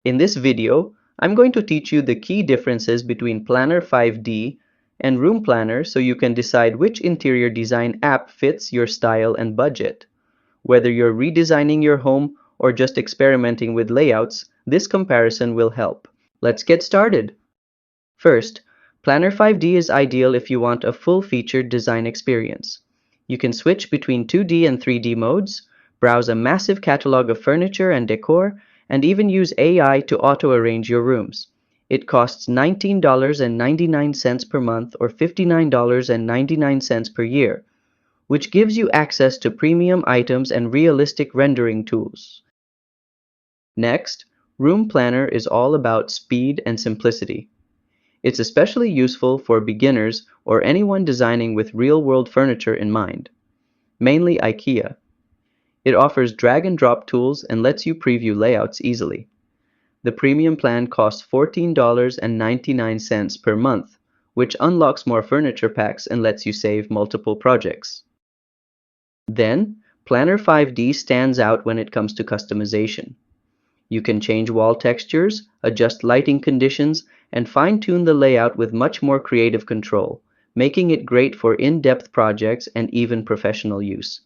In this video, I'm going to teach you the key differences between Planner 5D and Room Planner so you can decide which interior design app fits your style and budget. Whether you're redesigning your home or just experimenting with layouts, this comparison will help. Let's get started. First, Planner 5D is ideal if you want a full-featured design experience. You can switch between 2D and 3D modes, browse a massive catalog of furniture and decor, and even use AI to auto-arrange your rooms. It costs $19.99 per month or $59.99 per year, which gives you access to premium items and realistic rendering tools. Next, Room Planner is all about speed and simplicity. It's especially useful for beginners or anyone designing with real-world furniture in mind, mainly IKEA. It offers drag and drop tools and lets you preview layouts easily. The premium plan costs $14.99 per month, which unlocks more furniture packs and lets you save multiple projects. Then, Planner 5D stands out when it comes to customization. You can change wall textures, adjust lighting conditions, and fine-tune the layout with much more creative control, making it great for in-depth projects and even professional use.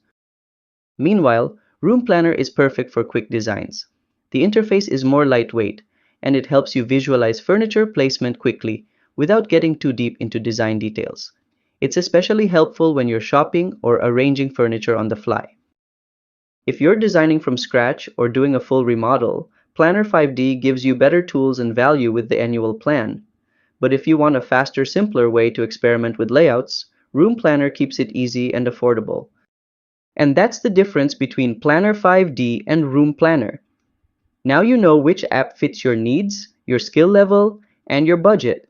Meanwhile, Room Planner is perfect for quick designs. The interface is more lightweight, and it helps you visualize furniture placement quickly without getting too deep into design details. It's especially helpful when you're shopping or arranging furniture on the fly. If you're designing from scratch or doing a full remodel, Planner 5D gives you better tools and value with the annual plan. But if you want a faster, simpler way to experiment with layouts, Room Planner keeps it easy and affordable. And that's the difference between Planner 5D and Room Planner. Now you know which app fits your needs, your skill level, and your budget.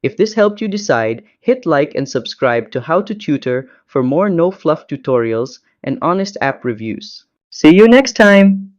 If this helped you decide, hit like and subscribe to How to Tutor for more no-fluff tutorials and honest app reviews. See you next time!